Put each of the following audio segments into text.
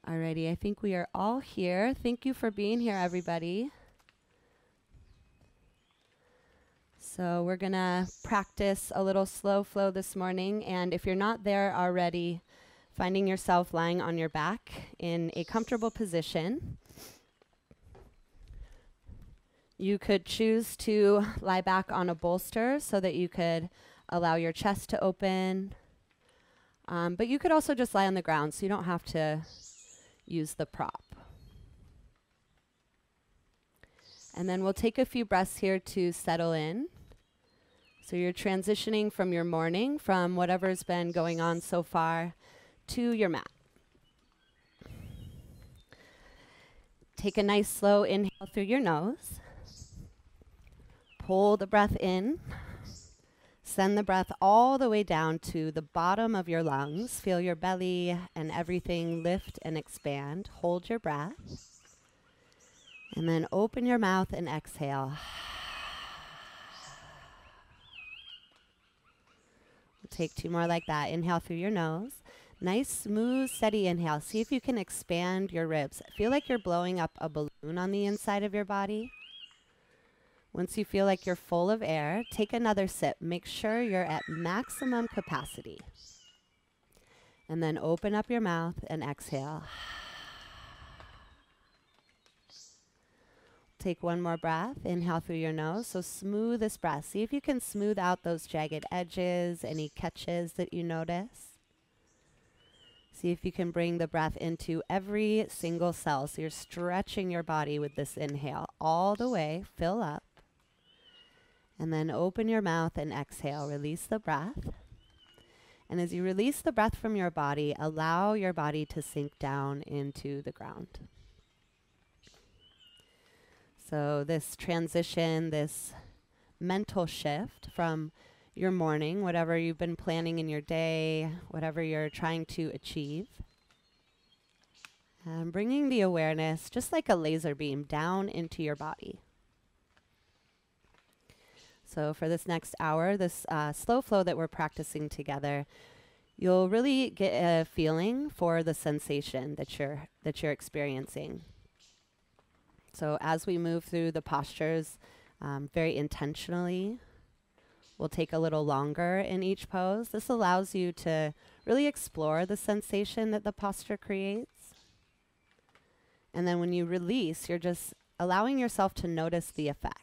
Alrighty, I think we are all here. Thank you for being here, everybody. So we're gonna practice a little slow flow this morning, and if you're not there already, finding yourself lying on your back in a comfortable position. You could choose to lie back on a bolster so that you could allow your chest to open, but you could also just lie on the ground, so you don't have to use the prop. And then we'll take a few breaths here to settle in. So you're transitioning from your morning, from whatever's been going on so far, to your mat. Take a nice slow inhale through your nose. Pull the breath in. Send the breath all the way down to the bottom of your lungs. Feel your belly and everything lift and expand. Hold your breath. And then open your mouth and exhale. We'll take two more like that. Inhale through your nose. Nice, smooth, steady inhale. See if you can expand your ribs. Feel like you're blowing up a balloon on the inside of your body. Once you feel like you're full of air, take another sip. Make sure you're at maximum capacity. And then open up your mouth and exhale. Take one more breath. Inhale through your nose. So smooth this breath. See if you can smooth out those jagged edges, any catches that you notice. See if you can bring the breath into every single cell. So you're stretching your body with this inhale all the way. Fill up. And then open your mouth and exhale. Release the breath. And as you release the breath from your body, allow your body to sink down into the ground. So this transition, this mental shift from your morning, whatever you've been planning in your day, whatever you're trying to achieve, and bringing the awareness, just like a laser beam, down into your body. So for this next hour, this slow flow that we're practicing together, you'll really get a feeling for the sensation that you're experiencing. So as we move through the postures very intentionally, we'll take a little longer in each pose. This allows you to really explore the sensation that the posture creates. And then when you release, you're just allowing yourself to notice the effects.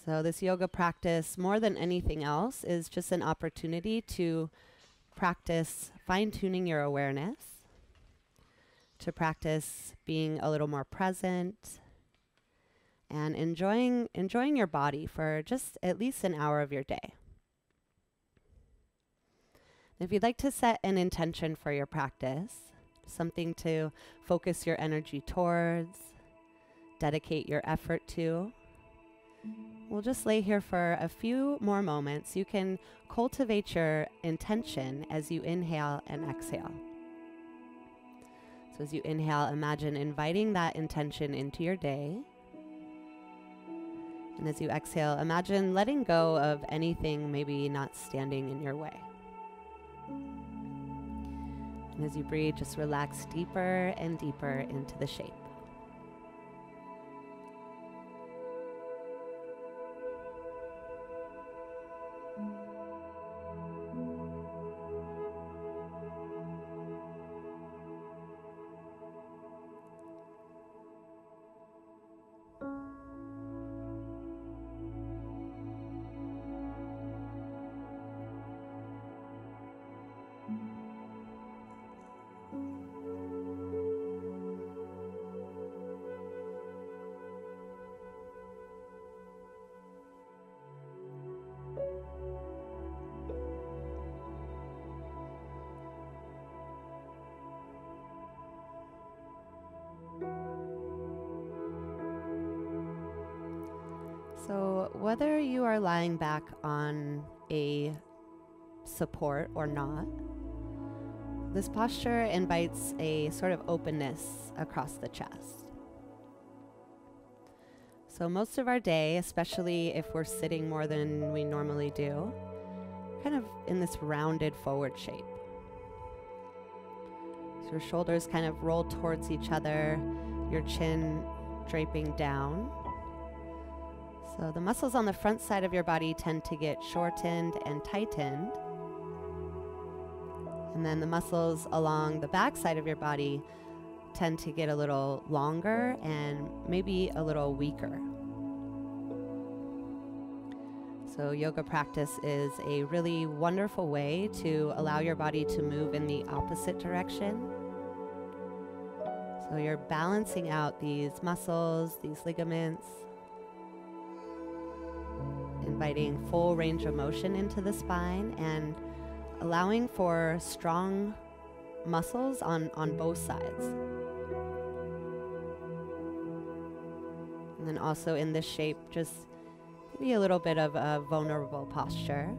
So this yoga practice, more than anything else, is just an opportunity to practice fine-tuning your awareness, to practice being a little more present, and enjoying your body for just at least an hour of your day. If you'd like to set an intention for your practice, something to focus your energy towards, dedicate your effort to, we'll just lay here for a few more moments. You can cultivate your intention as you inhale and exhale. So as you inhale, imagine inviting that intention into your day. And as you exhale, imagine letting go of anything maybe not standing in your way. And as you breathe, just relax deeper and deeper into the shape. So whether you are lying back on a support or not, this posture invites a sort of openness across the chest. So most of our day, especially if we're sitting more than we normally do, kind of in this rounded forward shape. So So your shoulders kind of roll towards each other, your chin draping down. So the muscles on the front side of your body tend to get shortened and tightened. And then the muscles along the back side of your body tend to get a little longer and maybe a little weaker. So yoga practice is a really wonderful way to allow your body to move in the opposite direction. So you're balancing out these muscles, these ligaments, inviting full range of motion into the spine and allowing for strong muscles on both sides. And then also in this shape, just maybe a little bit of a vulnerable posture.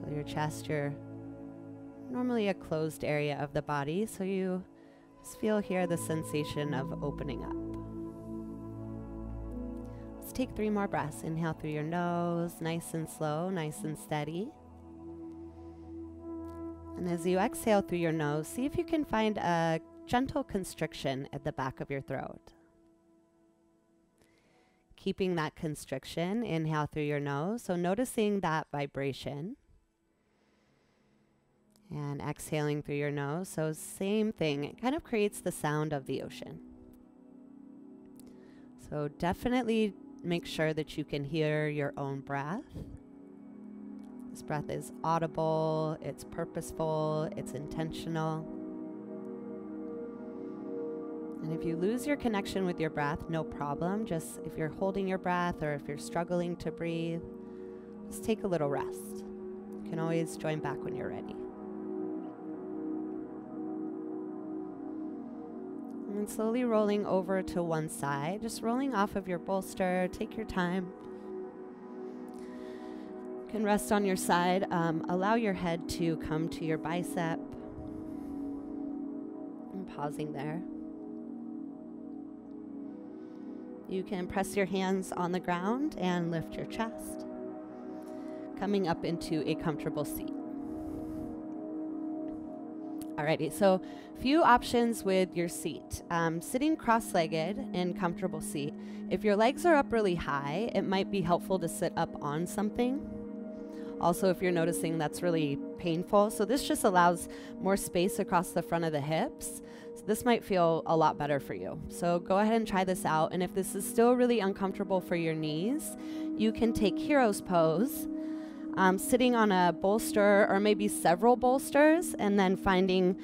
So your chest, you're normally a closed area of the body, so you just feel here the sensation of opening up. Let's take 3 more breaths. Inhale through your nose, nice and slow, nice and steady. And as you exhale through your nose, see if you can find a gentle constriction at the back of your throat. Keeping that constriction, inhale through your nose, so noticing that vibration. And exhaling through your nose, so same thing, it kind of creates the sound of the ocean. So definitely make sure that you can hear your own breath. This breath is audible, it's purposeful, it's intentional. And if you lose your connection with your breath, no problem. Just if you're holding your breath or if you're struggling to breathe, just take a little rest. You can always join back when you're ready. And slowly rolling over to one side, just rolling off of your bolster. Take your time. You can rest on your side. Allow your head to come to your bicep. And pausing there. You can press your hands on the ground and lift your chest, coming up into a comfortable seat. Alrighty, so few options with your seat. Sitting cross-legged in comfortable seat. If your legs are up really high, it might be helpful to sit up on something. Also, if you're noticing that's really painful, so this just allows more space across the front of the hips. So this might feel a lot better for you. So go ahead and try this out. And if this is still really uncomfortable for your knees, you can take hero's pose, sitting on a bolster or maybe several bolsters, and then finding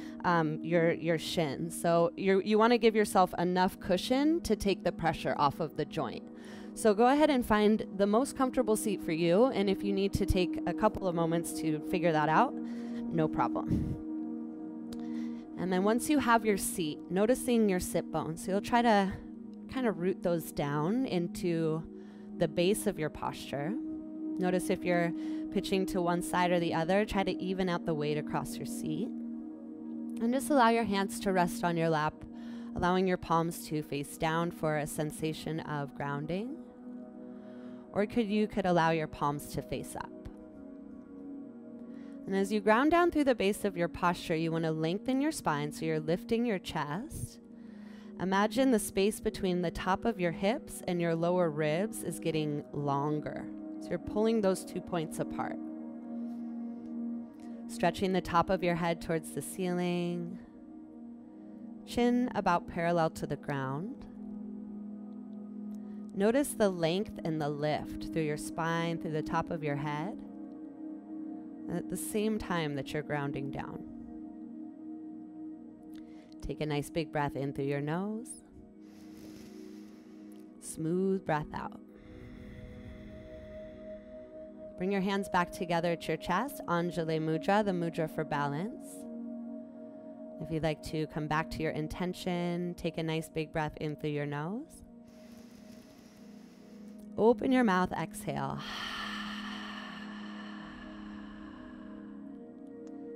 your shins. So you want to give yourself enough cushion to take the pressure off of the joint. So go ahead and find the most comfortable seat for you, and if you need to take a couple of moments to figure that out, no problem. And then once you have your seat, noticing your sit bones, so you'll try to kind of root those down into the base of your posture. Notice if you're pitching to one side or the other, try to even out the weight across your seat. And just allow your hands to rest on your lap, allowing your palms to face down for a sensation of grounding. Or you could allow your palms to face up. And as you ground down through the base of your posture, you want to lengthen your spine, so you're lifting your chest. Imagine the space between the top of your hips and your lower ribs is getting longer. So you're pulling those 2 points apart. Stretching the top of your head towards the ceiling. Chin about parallel to the ground. Notice the length and the lift through your spine, through the top of your head, at the same time that you're grounding down. Take a nice big breath in through your nose. Smooth breath out. Bring your hands back together at your chest. Anjali Mudra, the mudra for balance. If you'd like to come back to your intention, take a nice big breath in through your nose. Open your mouth, exhale.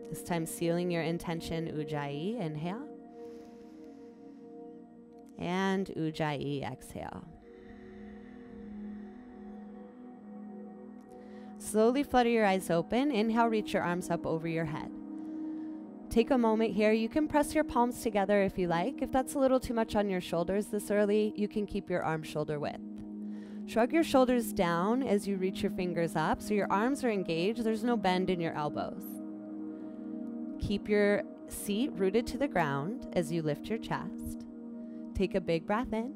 This time sealing your intention, Ujjayi, inhale. And Ujjayi, exhale. Slowly flutter your eyes open. Inhale, reach your arms up over your head. Take a moment here. You can press your palms together if you like. If that's a little too much on your shoulders this early, you can keep your arm shoulder width. Shrug your shoulders down as you reach your fingers up so your arms are engaged. There's no bend in your elbows. Keep your seat rooted to the ground as you lift your chest. Take a big breath in.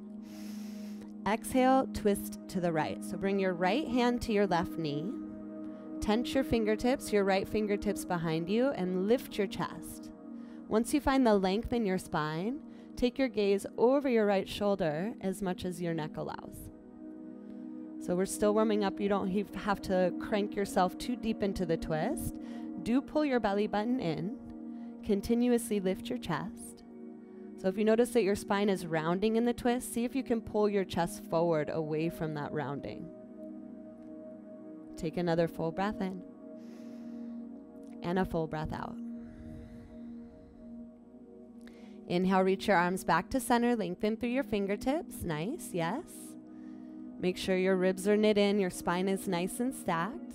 Exhale, twist to the right. So bring your right hand to your left knee. Tense your fingertips, your right fingertips behind you, and lift your chest. Once you find the length in your spine, take your gaze over your right shoulder as much as your neck allows. So we're still warming up. You don't have to crank yourself too deep into the twist. Do pull your belly button in. Continuously lift your chest. So if you notice that your spine is rounding in the twist, see if you can pull your chest forward away from that rounding. Take another full breath in and a full breath out. Inhale, reach your arms back to center, lengthen through your fingertips. Nice, yes. Make sure your ribs are knit in, your spine is nice and stacked.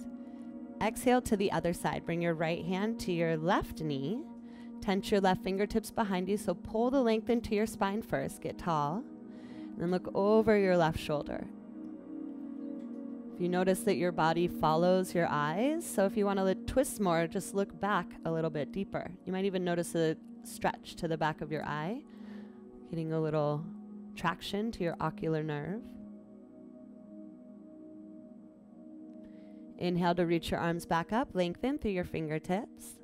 Exhale to the other side. Bring your right hand to your left knee. Tense your left fingertips behind you, so pull the length into your spine first. Get tall. And then look over your left shoulder. If you notice that your body follows your eyes, so if you want to twist more, just look back a little bit deeper. You might even notice a stretch to the back of your eye, getting a little traction to your ocular nerve. Inhale to reach your arms back up, lengthen through your fingertips.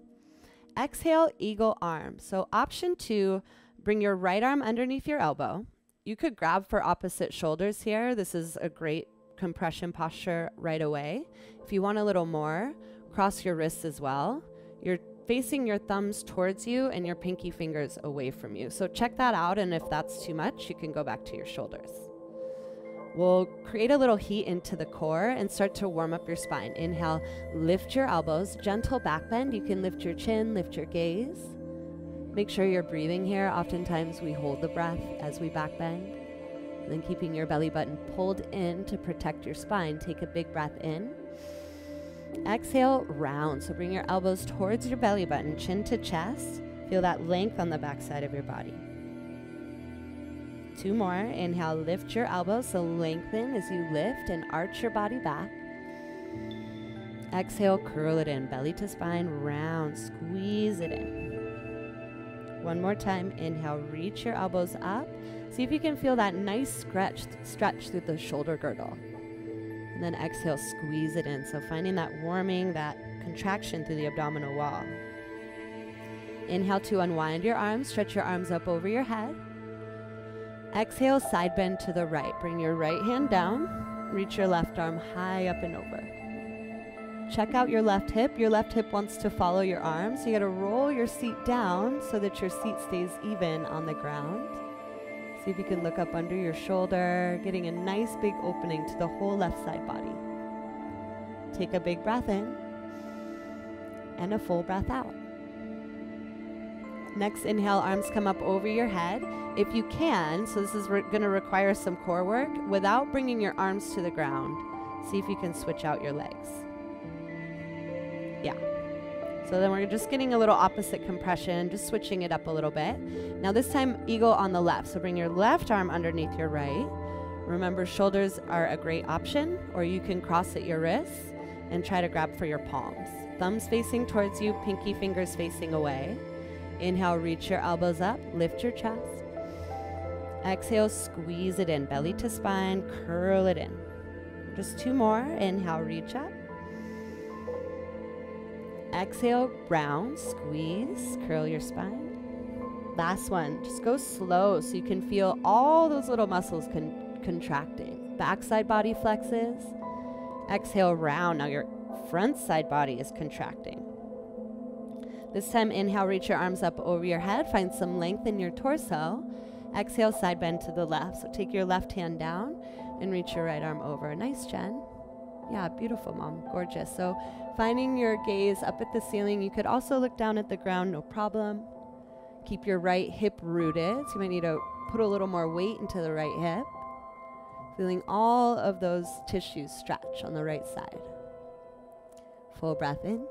Exhale, eagle arm. So option 2, bring your right arm underneath your elbow. You could grab for opposite shoulders here. This is a great compression posture right away. If you want a little more, cross your wrists as well. You're facing your thumbs towards you and your pinky fingers away from you. So check that out, and if that's too much, you can go back to your shoulders. We'll create a little heat into the core and start to warm up your spine. Inhale, lift your elbows, gentle back bend. You can lift your chin, lift your gaze. Make sure you're breathing here. Oftentimes we hold the breath as we back bend. And then keeping your belly button pulled in to protect your spine. Take a big breath in. Exhale, round. So bring your elbows towards your belly button, chin to chest. Feel that length on the back side of your body. 2 more. Inhale, lift your elbows, so lengthen as you lift and arch your body back. Exhale, curl it in, belly to spine, round, squeeze it in. 1 more time. Inhale, reach your elbows up. See if you can feel that nice stretch through the shoulder girdle. And then exhale, squeeze it in. So finding that warming, that contraction through the abdominal wall. Inhale to unwind your arms, stretch your arms up over your head. Exhale, side bend to the right. Bring your right hand down. Reach your left arm high up and over. Check out your left hip. Your left hip wants to follow your arm, so you got to roll your seat down so that your seat stays even on the ground. See if you can look up under your shoulder, getting a nice big opening to the whole left side body. Take a big breath in and a full breath out. Next, inhale, arms come up over your head. If you can, so this is going to require some core work, without bringing your arms to the ground, see if you can switch out your legs. Yeah. So then we're just getting a little opposite compression, just switching it up a little bit. Now this time, eagle on the left. So bring your left arm underneath your right. Remember, shoulders are a great option, or you can cross at your wrists and try to grab for your palms. Thumbs facing towards you, pinky fingers facing away. Inhale, reach your elbows up, lift your chest. Exhale, squeeze it in, belly to spine, curl it in. Just 2 more. Inhale, reach up. Exhale, round, squeeze, curl your spine. Last one, just go slow so you can feel all those little muscles contracting. Backside body flexes. Exhale, round. Now your front side body is contracting. This time, inhale, reach your arms up over your head. Find some length in your torso. Exhale, side bend to the left. So take your left hand down and reach your right arm over. Nice, Jen. Yeah, beautiful, Mom. Gorgeous. So finding your gaze up at the ceiling. You could also look down at the ground, no problem. Keep your right hip rooted. So you might need to put a little more weight into the right hip. Feeling all of those tissues stretch on the right side. Full breath in.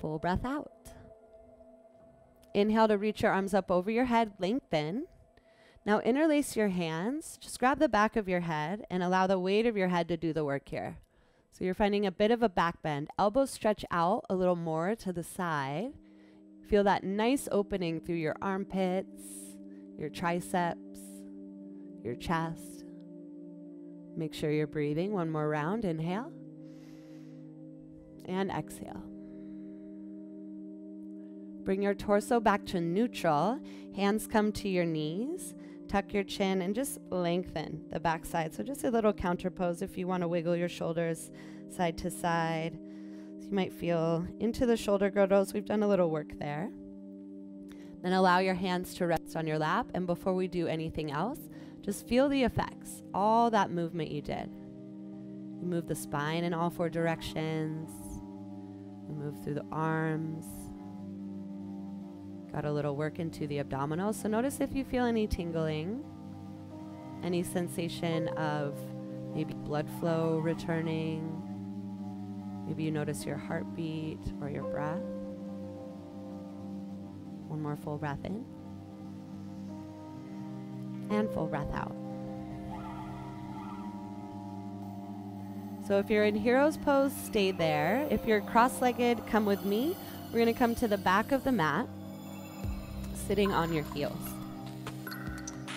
Full breath out. Inhale to reach your arms up over your head, lengthen. Now interlace your hands, just grab the back of your head and allow the weight of your head to do the work here. So you're finding a bit of a back bend. Elbows stretch out a little more to the side. Feel that nice opening through your armpits, your triceps, your chest. Make sure you're breathing. One more round. Inhale and exhale. Bring your torso back to neutral. Hands come to your knees. Tuck your chin and just lengthen the back side. So just a little counter pose if you want to wiggle your shoulders side to side. So you might feel into the shoulder girdles. We've done a little work there. Then allow your hands to rest on your lap. And before we do anything else, just feel the effects, all that movement you did. You move the spine in all four directions. You move through the arms. Got a little work into the abdominals. So notice if you feel any tingling, any sensation of maybe blood flow returning. Maybe you notice your heartbeat or your breath. One more full breath in. And full breath out. So if you're in hero's pose, stay there. If you're cross-legged, come with me. We're going to come to the back of the mat, sitting on your heels.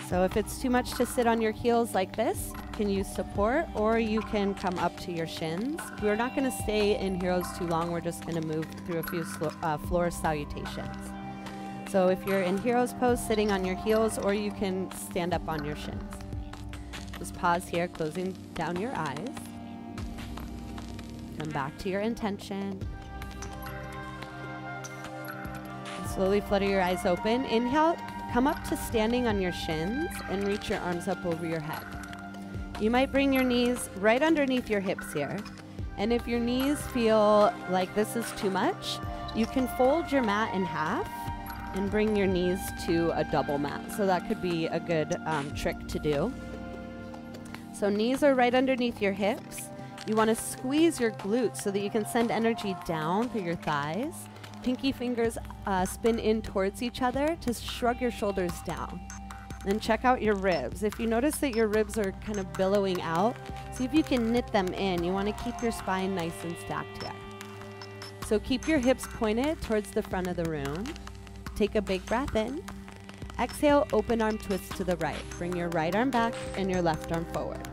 So if it's too much to sit on your heels like this, you can use support or you can come up to your shins. We're not going to stay in heroes too long. We're just going to move through a few floor salutations. So if you're in hero's pose, sitting on your heels, or you can stand up on your shins. Just pause here, closing down your eyes. Come back to your intention. Slowly flutter your eyes open. Inhale, come up to standing on your shins and reach your arms up over your head. You might bring your knees right underneath your hips here. And if your knees feel like this is too much, you can fold your mat in half and bring your knees to a double mat. So that could be a good trick to do. So knees are right underneath your hips. You want to squeeze your glutes so that you can send energy down through your thighs. Pinky fingers spin in towards each other to shrug your shoulders down. Then check out your ribs. If you notice that your ribs are kind of billowing out, see if you can knit them in. You want to keep your spine nice and stacked here. So keep your hips pointed towards the front of the room. Take a big breath in. Exhale, open arm twist to the right. Bring your right arm back and your left arm forward.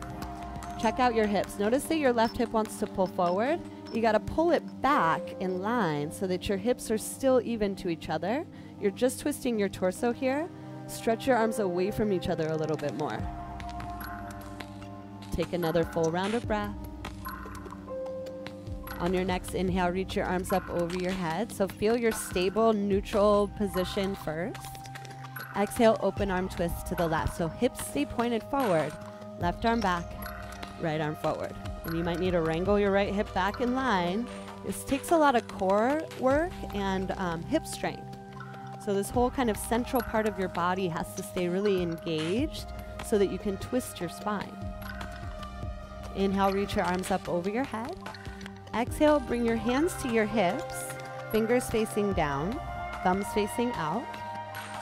Check out your hips. Notice that your left hip wants to pull forward. You got to pull it back in line so that your hips are still even to each other. You're just twisting your torso here. Stretch your arms away from each other a little bit more. Take another full round of breath. On your next inhale, reach your arms up over your head. So feel your stable, neutral position first. Exhale, open arm twist to the left. So hips stay pointed forward. Left arm back, right arm forward. And you might need to wrangle your right hip back in line. This takes a lot of core work and hip strength. So this whole kind of central part of your body has to stay really engaged so that you can twist your spine. Inhale, reach your arms up over your head. Exhale, bring your hands to your hips, fingers facing down, thumbs facing out.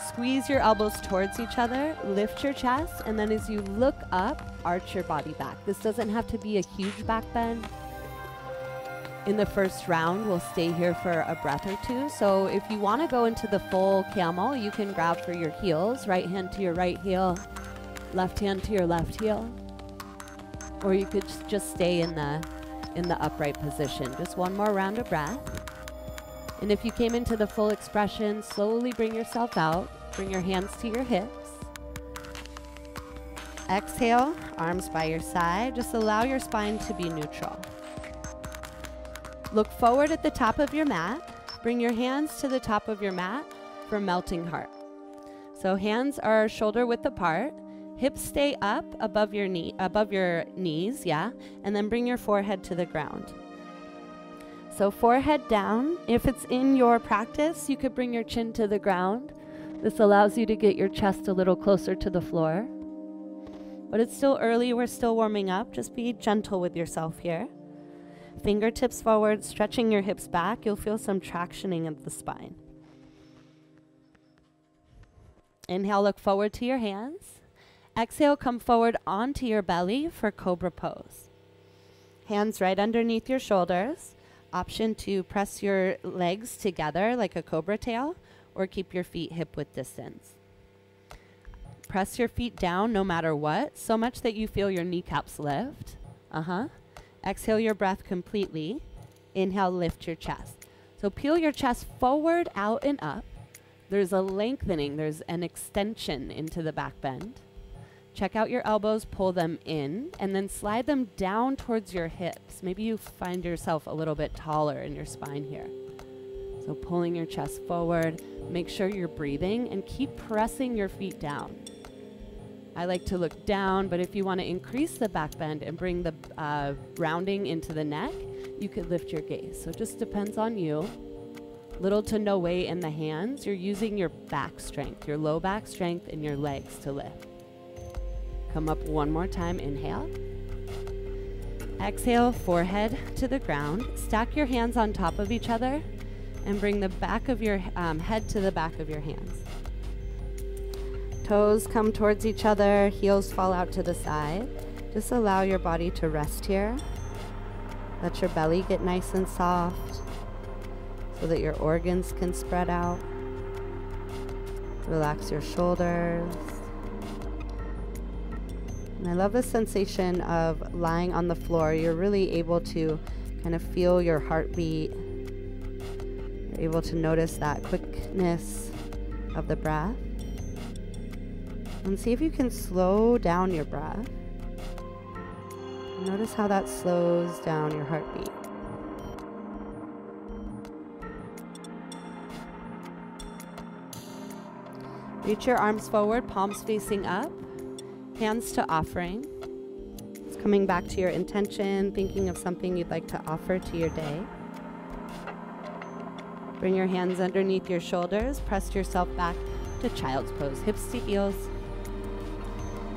Squeeze your elbows towards each other, lift your chest, and then as you look up, arch your body back. This doesn't have to be a huge back bend. In the first round, we'll stay here for a breath or two. So if you want to go into the full camel, you can grab for your heels, right hand to your right heel, left hand to your left heel. Or you could just stay in the upright position. Just one more round of breath. And if you came into the full expression, slowly bring yourself out. Bring your hands to your hips. Exhale, arms by your side. Just allow your spine to be neutral. Look forward at the top of your mat. Bring your hands to the top of your mat for melting heart. So hands are shoulder width apart. Hips stay up above your knees, and then bring your forehead to the ground. So forehead down. If it's in your practice, you could bring your chin to the ground. This allows you to get your chest a little closer to the floor. But it's still early, we're still warming up. Just be gentle with yourself here. Fingertips forward, stretching your hips back. You'll feel some tractioning of the spine. Inhale, look forward to your hands. Exhale, come forward onto your belly for Cobra Pose. Hands right underneath your shoulders. Option to press your legs together like a cobra tail or keep your feet hip width distance. Press your feet down no matter what, so much that you feel your kneecaps lift. Exhale your breath completely. Inhale, lift your chest. So peel your chest forward, out, and up. There's a lengthening, there's an extension into the back bend. Check out your elbows, pull them in, and then slide them down towards your hips. Maybe you find yourself a little bit taller in your spine here. So pulling your chest forward, make sure you're breathing, and keep pressing your feet down. I like to look down, but if you want to increase the back bend and bring the rounding into the neck, you could lift your gaze. So it just depends on you. Little to no weight in the hands. You're using your back strength, your low back strength, and your legs to lift. Come up one more time, inhale. Exhale, forehead to the ground. Stack your hands on top of each other and bring the back of your head to the back of your hands. Toes come towards each other, heels fall out to the side. Just allow your body to rest here. Let your belly get nice and soft so that your organs can spread out. Relax your shoulders. And I love the sensation of lying on the floor. You're really able to kind of feel your heartbeat. You're able to notice that quickness of the breath. And see if you can slow down your breath. Notice how that slows down your heartbeat. Reach your arms forward, palms facing up. Hands to offering. It's coming back to your intention, thinking of something you'd like to offer to your day. Bring your hands underneath your shoulders. Press yourself back to child's pose, hips to heels.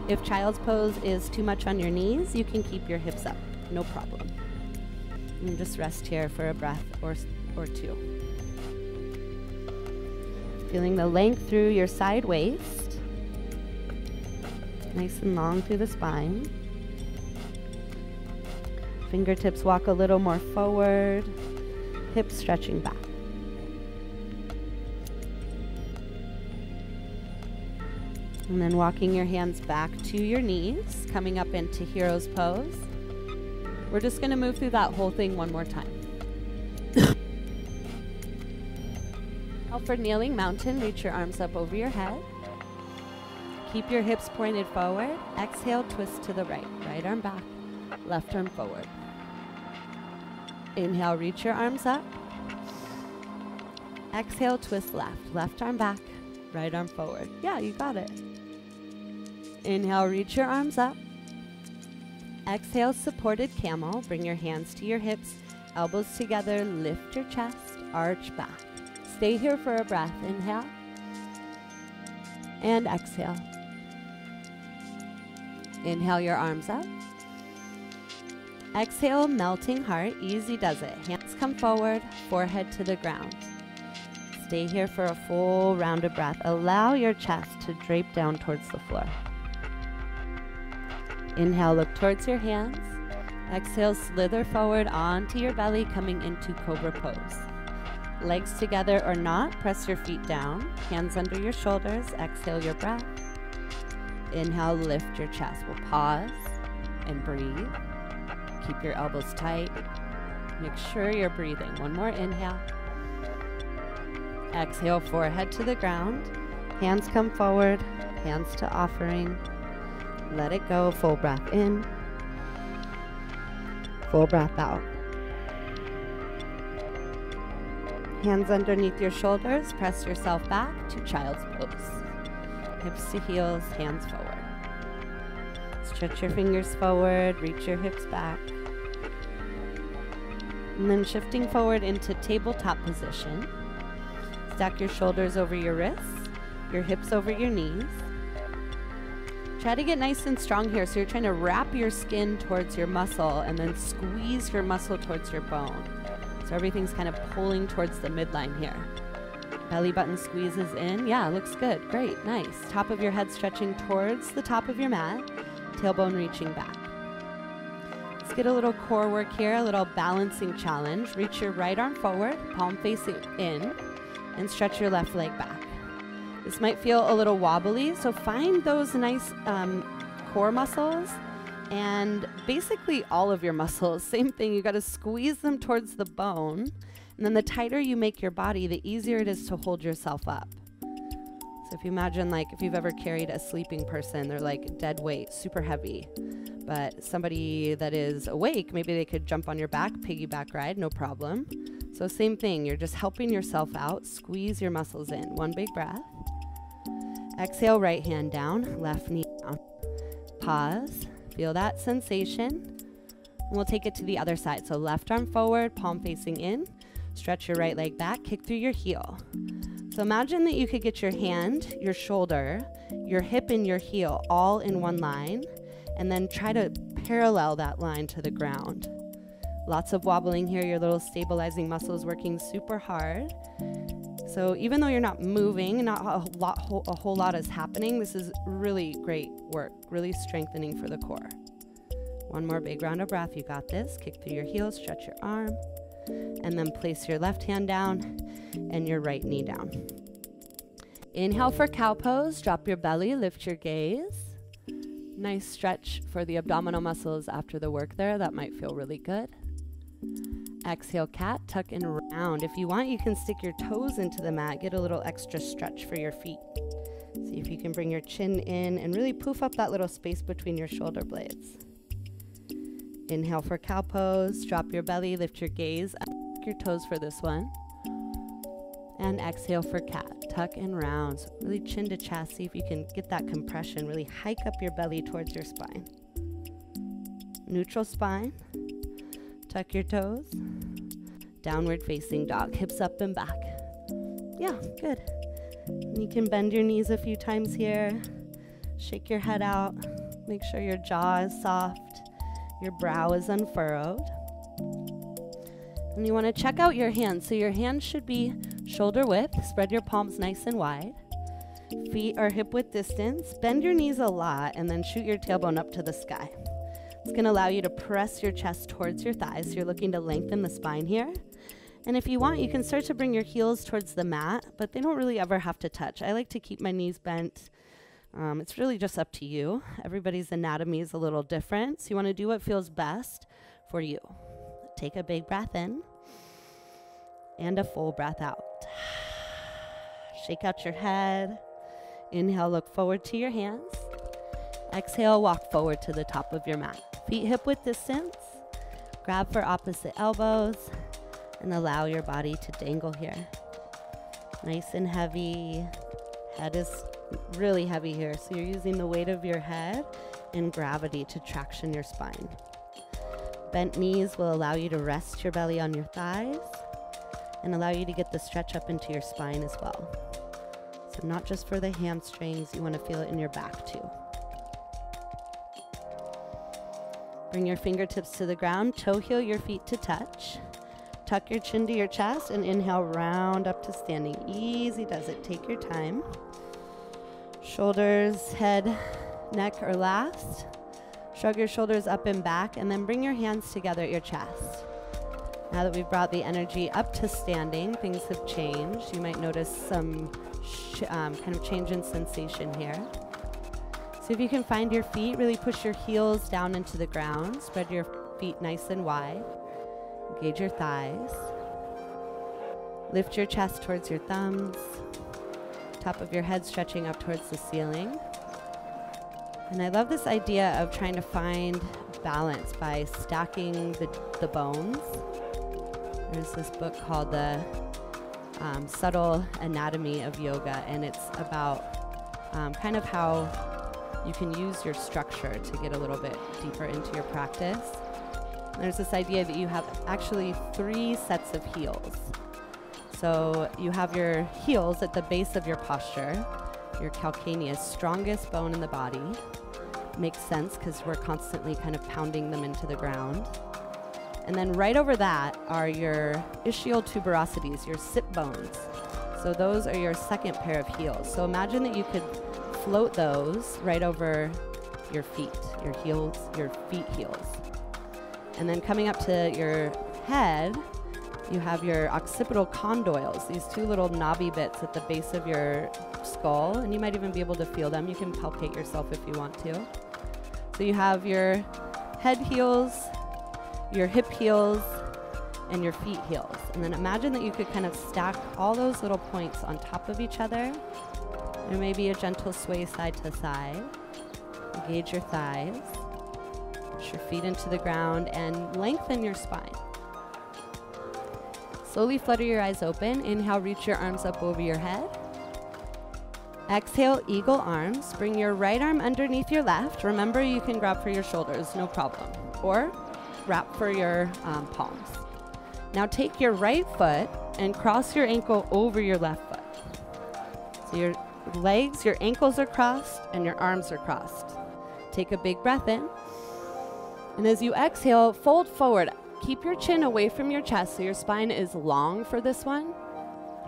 If child's pose is too much on your knees, you can keep your hips up, no problem. And just rest here for a breath or two. Feeling the length through your side waist. Nice and long through the spine. Fingertips walk a little more forward. Hips stretching back. And then walking your hands back to your knees, coming up into hero's pose. We're just going to move through that whole thing one more time. Now for kneeling mountain, reach your arms up over your head. Keep your hips pointed forward. Exhale, twist to the right. Right arm back, left arm forward. Inhale, reach your arms up. Exhale, twist left. Left arm back, right arm forward. Yeah, you got it. Inhale, reach your arms up. Exhale, supported camel. Bring your hands to your hips, elbows together, lift your chest, arch back. Stay here for a breath. Inhale and exhale. Inhale your arms up. Exhale, melting heart. Easy does it. Hands come forward, forehead to the ground. Stay here for a full round of breath. Allow your chest to drape down towards the floor. Inhale, look towards your hands. Exhale, slither forward onto your belly, coming into Cobra Pose. Legs together or not, press your feet down. Hands under your shoulders. Exhale your breath. Inhale, lift your chest. We'll pause and breathe. Keep your elbows tight. Make sure you're breathing. One more inhale. Exhale, forehead to the ground. Hands come forward. Hands to offering. Let it go. Full breath in. Full breath out. Hands underneath your shoulders. Press yourself back to child's pose. Hips to heels, hands forward. Stretch your fingers forward, reach your hips back. And then shifting forward into tabletop position. Stack your shoulders over your wrists, your hips over your knees. Try to get nice and strong here. So you're trying to wrap your skin towards your muscle and then squeeze your muscle towards your bone. So everything's kind of pulling towards the midline here. Belly button squeezes in. Yeah, looks good. Great, nice. Top of your head stretching towards the top of your mat. Tailbone reaching back. Let's get a little core work here, a little balancing challenge. Reach your right arm forward, palm facing in, and stretch your left leg back. This might feel a little wobbly, so find those nice core muscles and basically all of your muscles. Same thing, you gotta squeeze them towards the bone, and then the tighter you make your body, the easier it is to hold yourself up. So if you imagine, like, if you've ever carried a sleeping person, they're like dead weight, super heavy. But somebody that is awake, maybe they could jump on your back, piggyback ride, no problem. So same thing, you're just helping yourself out. Squeeze your muscles in. One big breath. Exhale, right hand down, left knee down. Pause, feel that sensation. And we'll take it to the other side. So left arm forward, palm facing in. Stretch your right leg back, kick through your heel. So imagine that you could get your hand, your shoulder, your hip, and your heel all in one line, and then try to parallel that line to the ground. Lots of wobbling here, your little stabilizing muscles working super hard. So even though you're not moving, not a whole lot is happening, this is really great work, really strengthening for the core. One more big round of breath, you got this. Kick through your heels, stretch your arm, and then place your left hand down and your right knee down. Inhale for cow pose, drop your belly, lift your gaze. Nice stretch for the abdominal muscles after the work there, that might feel really good. Exhale, cat, tuck and round. If you want, you can stick your toes into the mat, get a little extra stretch for your feet. See if you can bring your chin in and really poof up that little space between your shoulder blades. Inhale for cow pose, drop your belly, lift your gaze, tuck your toes for this one. And exhale for cat, tuck and round. So really chin to chest, see if you can get that compression, really hike up your belly towards your spine. Neutral spine. Tuck your toes. Downward facing dog, hips up and back. Yeah, good. And you can bend your knees a few times here. Shake your head out. Make sure your jaw is soft. Your brow is unfurrowed. And you want to check out your hands. So your hands should be shoulder width. Spread your palms nice and wide. Feet are hip width distance. Bend your knees a lot and then shoot your tailbone up to the sky. It's going to allow you to press your chest towards your thighs. So you're looking to lengthen the spine here. And if you want, you can start to bring your heels towards the mat, but they don't really ever have to touch. I like to keep my knees bent. It's really just up to you. Everybody's anatomy is a little different, so you want to do what feels best for you. Take a big breath in and a full breath out. Shake out your head. Inhale, look forward to your hands. Exhale, walk forward to the top of your mat. Feet hip width distance. Grab for opposite elbows and allow your body to dangle here. Nice and heavy. Head is really heavy here, so you're using the weight of your head and gravity to traction your spine. Bent knees will allow you to rest your belly on your thighs and allow you to get the stretch up into your spine as well. So not just for the hamstrings, you want to feel it in your back too. Bring your fingertips to the ground, toe heel your feet to touch. Tuck your chin to your chest and inhale, round up to standing. Easy does it, take your time. Shoulders, head, neck are last. Shrug your shoulders up and back and then bring your hands together at your chest. Now that we've brought the energy up to standing, things have changed. You might notice some kind of change in sensation here. So if you can find your feet, really push your heels down into the ground. Spread your feet nice and wide. Engage your thighs. Lift your chest towards your thumbs. Top of your head stretching up towards the ceiling. And I love this idea of trying to find balance by stacking the bones. There's this book called The Subtle Anatomy of Yoga, and it's about kind of how you can use your structure to get a little bit deeper into your practice. There's this idea that you have actually 3 sets of heels. So you have your heels at the base of your posture, your calcaneus, strongest bone in the body. Makes sense because we're constantly kind of pounding them into the ground. And then right over that are your ischial tuberosities, your sit bones. So those are your second pair of heels. So imagine that you could float those right over your feet, your heels, your feet heels. And then coming up to your head, you have your occipital condyles, these two little knobby bits at the base of your skull, and you might even be able to feel them. You can palpate yourself if you want to. So you have your head heels, your hip heels, and your feet heels. And then imagine that you could kind of stack all those little points on top of each other. There may be a gentle sway side to side. Engage your thighs. Push your feet into the ground and lengthen your spine. Slowly flutter your eyes open. Inhale, reach your arms up over your head. Exhale, eagle arms. Bring your right arm underneath your left. Remember, you can grab for your shoulders, no problem. Or wrap for your palms. Now take your right foot and cross your ankle over your left foot. So your legs, your ankles are crossed and your arms are crossed. Take a big breath in. And as you exhale, fold forward. Keep your chin away from your chest so your spine is long for this one.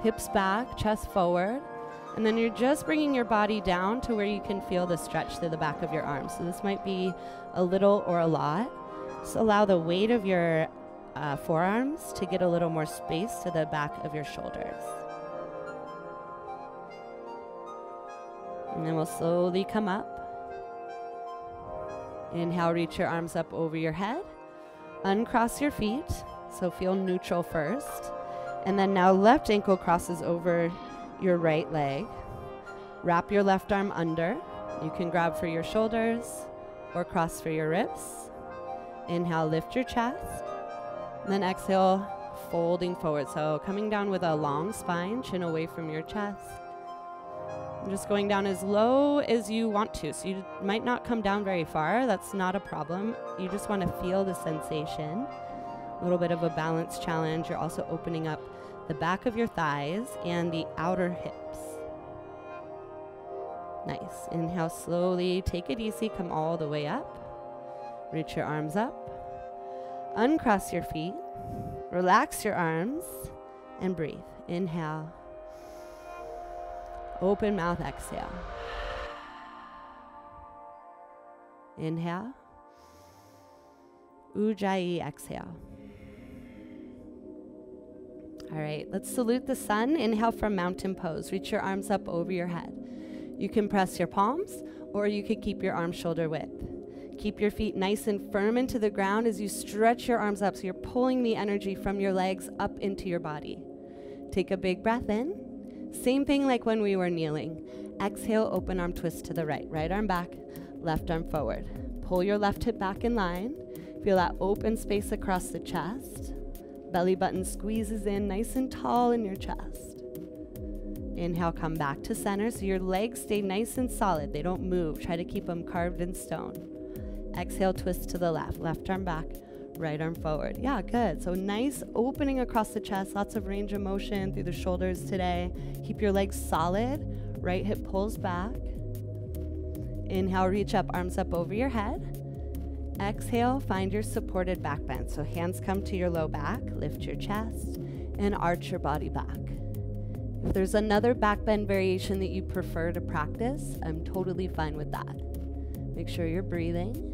Hips back, chest forward. And then you're just bringing your body down to where you can feel the stretch through the back of your arms. So this might be a little or a lot. Just allow the weight of your forearms to get a little more space to the back of your shoulders. And then we'll slowly come up. Inhale, reach your arms up over your head. Uncross your feet, so feel neutral first. And then now left ankle crosses over your right leg. Wrap your left arm under. You can grab for your shoulders or cross for your ribs. Inhale, lift your chest. And then exhale, folding forward. So coming down with a long spine, chin away from your chest. And just going down as low as you want to. So you might not come down very far. That's not a problem. You just want to feel the sensation. A little bit of a balance challenge. You're also opening up the back of your thighs and the outer hips. Nice. Inhale, slowly take it easy. Come all the way up. Reach your arms up. Uncross your feet. Relax your arms and breathe. Inhale. Open mouth, exhale. Inhale. Ujjayi, exhale. All right, let's salute the sun. Inhale from mountain pose. Reach your arms up over your head. You can press your palms, or you could keep your arms shoulder width. Keep your feet nice and firm into the ground as you stretch your arms up, so you're pulling the energy from your legs up into your body. Take a big breath in. Same thing like when we were kneeling. Exhale, open arm twist to the right. Right arm back, left arm forward. Pull your left hip back in line. Feel that open space across the chest. Belly button squeezes in nice and tall in your chest. Inhale, come back to center so your legs stay nice and solid. They don't move. Try to keep them carved in stone. Exhale, twist to the left. Left arm back, right arm forward. Yeah, good. So nice opening across the chest. Lots of range of motion through the shoulders today. Keep your legs solid. Right hip pulls back. Inhale, reach up, arms up over your head. Exhale, find your supported back bend. So hands come to your low back, lift your chest, and arch your body back. If there's another back bend variation that you prefer to practice, I'm totally fine with that. Make sure you're breathing.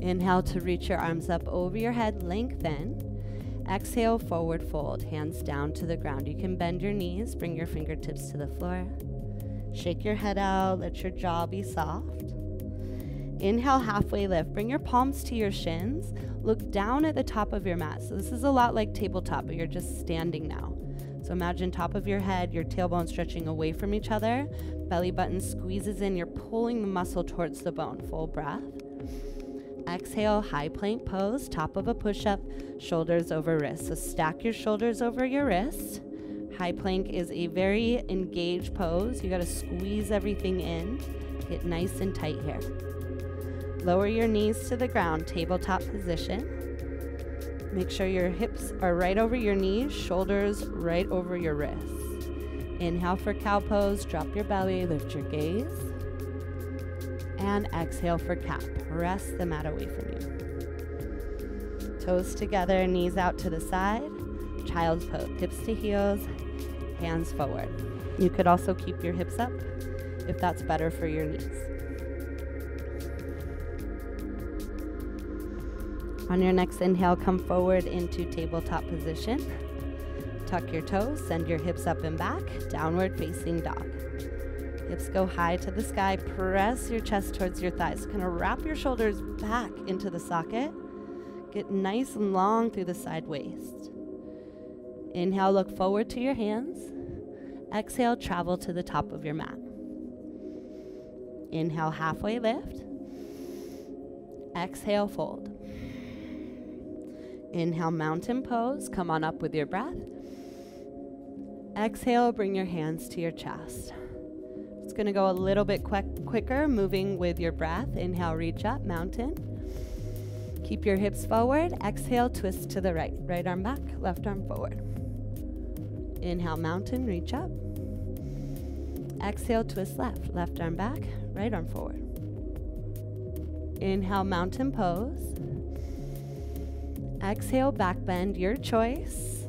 Inhale to reach your arms up over your head, lengthen. Exhale, forward fold, hands down to the ground. You can bend your knees, bring your fingertips to the floor. Shake your head out, let your jaw be soft. Inhale, halfway lift. Bring your palms to your shins. Look down at the top of your mat. So this is a lot like tabletop, but you're just standing now. So imagine top of your head, your tailbone stretching away from each other. Belly button squeezes in. You're pulling the muscle towards the bone. Full breath. Exhale, high plank pose, top of a push-up, shoulders over wrists. So stack your shoulders over your wrists. High plank is a very engaged pose. You gotta squeeze everything in. Get nice and tight here. Lower your knees to the ground, tabletop position. Make sure your hips are right over your knees, shoulders right over your wrists. Inhale for cow pose, drop your belly, lift your gaze. And exhale for cat. Press the mat away from you. Toes together, knees out to the side. Child's pose, hips to heels, hands forward. You could also keep your hips up if that's better for your knees. On your next inhale, come forward into tabletop position. Tuck your toes, send your hips up and back, downward facing dog. Hips go high to the sky, press your chest towards your thighs. Kind of wrap your shoulders back into the socket. Get nice and long through the side waist. Inhale, look forward to your hands. Exhale, travel to the top of your mat. Inhale, halfway lift. Exhale, fold. Inhale, mountain pose. Come on up with your breath. Exhale, bring your hands to your chest. It's going to go a little bit quicker, moving with your breath. Inhale, reach up, mountain. Keep your hips forward. Exhale, twist to the right. Right arm back, left arm forward. Inhale, mountain, reach up. Exhale, twist left. Left arm back, right arm forward. Inhale, mountain pose. Exhale, back bend, your choice.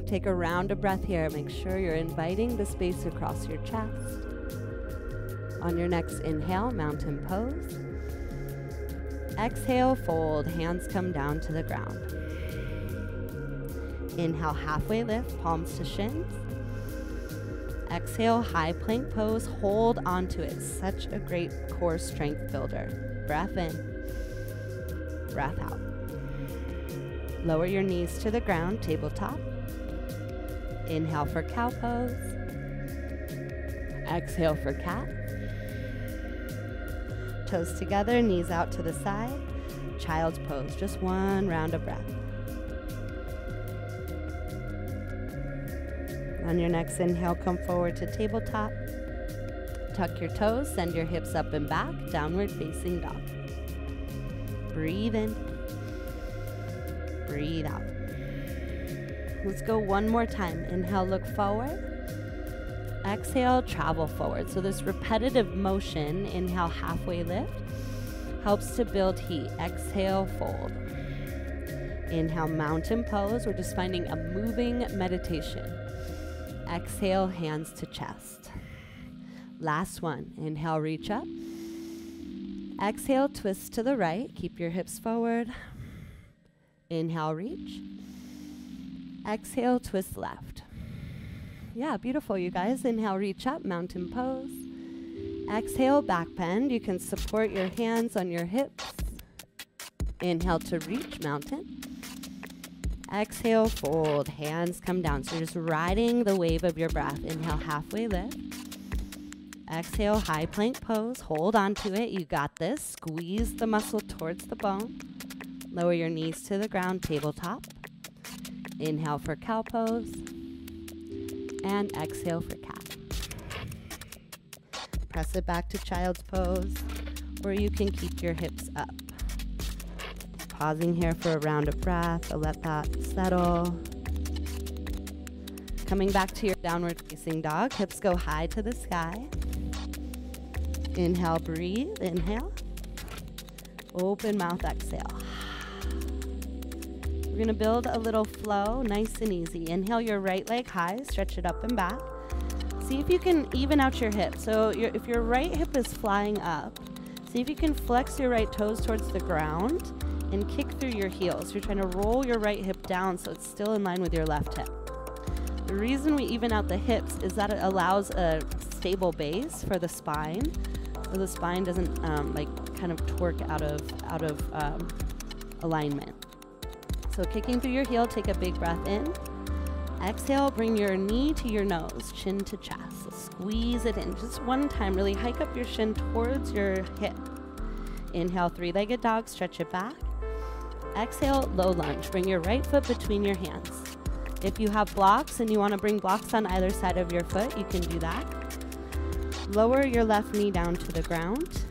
Take a round of breath here. Make sure you're inviting the space across your chest. On your next inhale, mountain pose. Exhale, fold, hands come down to the ground. Inhale, halfway lift, palms to shins. Exhale, high plank pose, hold onto it. Such a great core strength builder. Breath in, breath out. Lower your knees to the ground, tabletop. Inhale for cow pose. Exhale for cat. Toes together, knees out to the side. Child's pose, just one round of breath. On your next inhale, come forward to tabletop. Tuck your toes, send your hips up and back, downward facing dog. Breathe in, breathe out. Let's go one more time. Inhale, look forward. Exhale, travel forward. So this repetitive motion, inhale, halfway lift, helps to build heat. Exhale, fold. Inhale, mountain pose. We're just finding a moving meditation. Exhale, hands to chest. Last one. Inhale, reach up. Exhale, twist to the right. Keep your hips forward. Inhale, reach. Exhale, twist left. Yeah, beautiful, you guys. Inhale, reach up, mountain pose. Exhale, back bend. You can support your hands on your hips. Inhale to reach, mountain. Exhale, fold, hands come down. So you're just riding the wave of your breath. Inhale, halfway lift. Exhale, high plank pose. Hold on to it. You got this. Squeeze the muscle towards the bone. Lower your knees to the ground, tabletop. Inhale for cow pose. And exhale for cat. Press it back to child's pose, or you can keep your hips up. Pausing here for a round of breath. I'll let that settle. Coming back to your downward facing dog. Hips go high to the sky. Inhale, breathe. Inhale. Open mouth, exhale. We're going to build a little flow, nice and easy. Inhale your right leg high, stretch it up and back. See if you can even out your hips. So if your right hip is flying up, see if you can flex your right toes towards the ground and kick through your heels. You're trying to roll your right hip down so it's still in line with your left hip. The reason we even out the hips is that it allows a stable base for the spine, so the spine doesn't kind of torque out of alignment. So kicking through your heel, take a big breath in. Exhale, bring your knee to your nose, chin to chest. So squeeze it in. Just one time, really hike up your shin towards your hip. Inhale, three-legged dog, stretch it back. Exhale, low lunge. Bring your right foot between your hands. If you have blocks and you want to bring blocks on either side of your foot, you can do that. Lower your left knee down to the ground.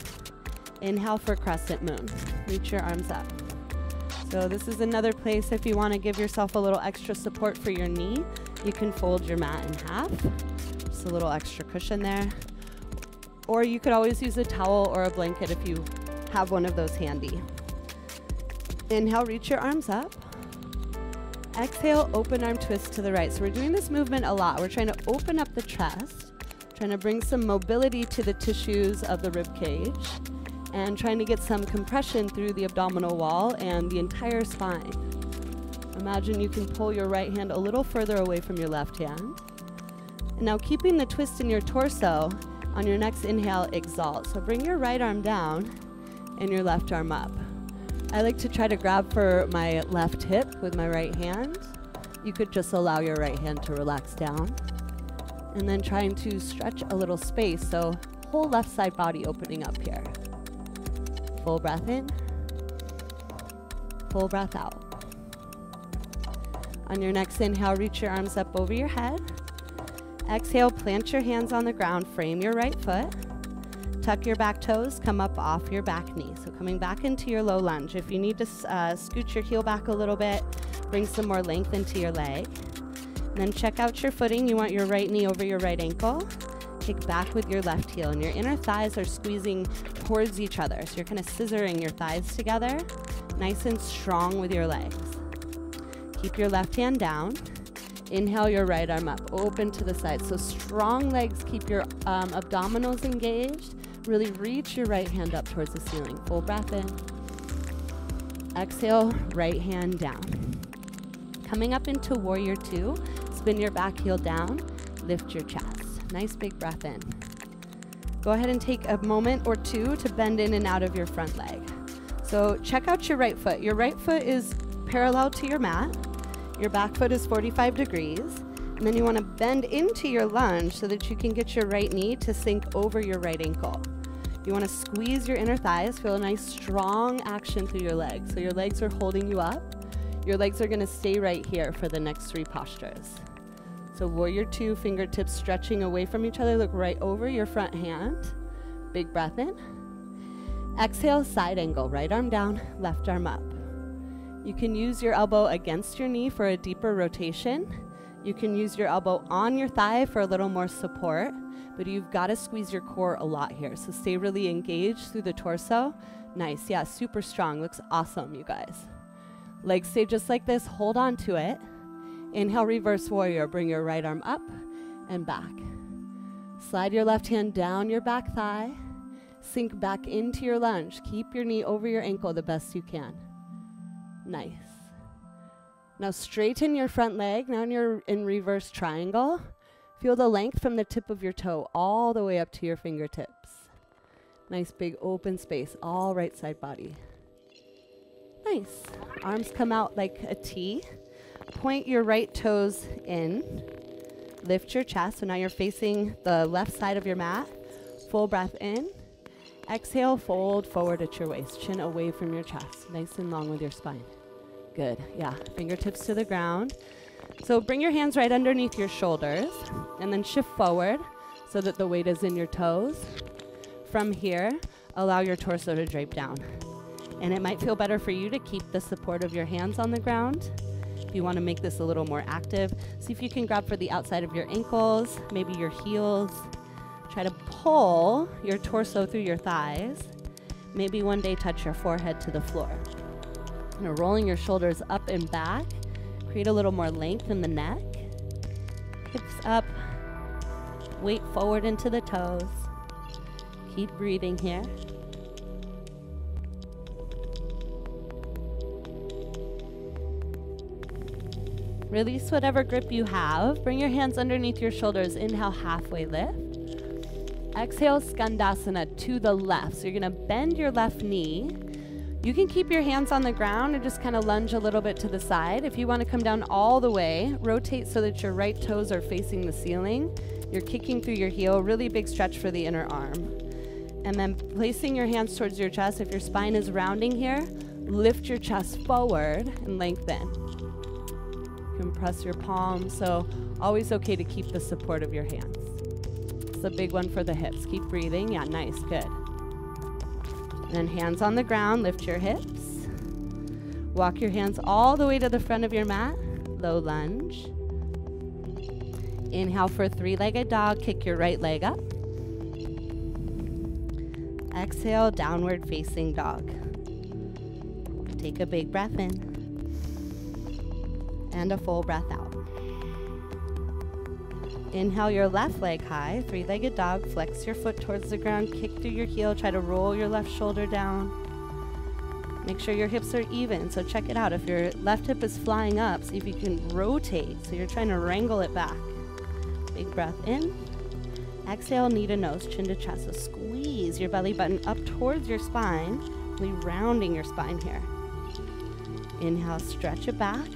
Inhale for crescent moon. Reach your arms up. So this is another place if you want to give yourself a little extra support for your knee, you can fold your mat in half. Just a little extra cushion there. Or you could always use a towel or a blanket if you have one of those handy. Inhale, reach your arms up. Exhale, open arm twist to the right. So we're doing this movement a lot. We're trying to open up the chest, trying to bring some mobility to the tissues of the rib cage, and trying to get some compression through the abdominal wall and the entire spine. Imagine you can pull your right hand a little further away from your left hand. And now keeping the twist in your torso, on your next inhale, exalt. So bring your right arm down and your left arm up. I like to try to grab for my left hip with my right hand. You could just allow your right hand to relax down. And then trying to stretch a little space, so whole left side body opening up here. Full breath in, full breath out. On your next inhale, reach your arms up over your head. Exhale, plant your hands on the ground, frame your right foot. Tuck your back toes, come up off your back knee. So coming back into your low lunge. If you need to scoot your heel back a little bit, bring some more length into your leg. And then check out your footing. You want your right knee over your right ankle. Kick back with your left heel, and your inner thighs are squeezing towards each other. So you're kind of scissoring your thighs together, nice and strong with your legs. Keep your left hand down. Inhale your right arm up, open to the side. So strong legs, keep your abdominals engaged. Really reach your right hand up towards the ceiling. Full breath in. Exhale, right hand down. Coming up into warrior two, spin your back heel down, lift your chest. Nice big breath in. Go ahead and take a moment or two to bend in and out of your front leg. So check out your right foot. Your right foot is parallel to your mat. Your back foot is 45 degrees. And then you want to bend into your lunge so that you can get your right knee to sink over your right ankle. You want to squeeze your inner thighs, feel a nice strong action through your legs. So your legs are holding you up. Your legs are going to stay right here for the next three postures. So warrior two, fingertips stretching away from each other. Look right over your front hand. Big breath in. Exhale, side angle. Right arm down, left arm up. You can use your elbow against your knee for a deeper rotation. You can use your elbow on your thigh for a little more support, but you've got to squeeze your core a lot here. So stay really engaged through the torso. Nice, yeah, super strong. Looks awesome, you guys. Legs stay just like this. Hold on to it. Inhale, reverse warrior. Bring your right arm up and back. Slide your left hand down your back thigh. Sink back into your lunge. Keep your knee over your ankle the best you can. Nice. Now straighten your front leg. Now you're in reverse triangle. Feel the length from the tip of your toe all the way up to your fingertips. Nice big open space, all right side body. Nice. Arms come out like a T. Point your right toes in. Lift your chest. So now you're facing the left side of your mat. Full breath in. Exhale, fold forward at your waist. Chin away from your chest. Nice and long with your spine. Good. Yeah. Fingertips to the ground. So bring your hands right underneath your shoulders and then shift forward so that the weight is in your toes. From here, allow your torso to drape down. And it might feel better for you to keep the support of your hands on the ground. If you want to make this a little more active, see if you can grab for the outside of your ankles, maybe your heels. Try to pull your torso through your thighs. Maybe one day touch your forehead to the floor. Now rolling your shoulders up and back. Create a little more length in the neck. Hips up. Weight forward into the toes. Keep breathing here. Release whatever grip you have. Bring your hands underneath your shoulders. Inhale, halfway lift. Exhale, Skandasana to the left. So you're going to bend your left knee. You can keep your hands on the ground and just kind of lunge a little bit to the side. If you want to come down all the way, rotate so that your right toes are facing the ceiling. You're kicking through your heel, really big stretch for the inner arm. And then placing your hands towards your chest. If your spine is rounding here, lift your chest forward and lengthen. Compress your palms, so always okay to keep the support of your hands. It's a big one for the hips. Keep breathing. Yeah, nice, good. And then hands on the ground, lift your hips. Walk your hands all the way to the front of your mat, low lunge. Inhale for three-legged dog, kick your right leg up. Exhale, downward facing dog. Take a big breath in. And a full breath out. Inhale your left leg high, three-legged dog. Flex your foot towards the ground, kick through your heel, try to roll your left shoulder down. Make sure your hips are even, so check it out. If your left hip is flying up, see if you can rotate, so you're trying to wrangle it back. Big breath in. Exhale, knee to nose, chin to chest. So squeeze your belly button up towards your spine, really rounding your spine here. Inhale, stretch it back.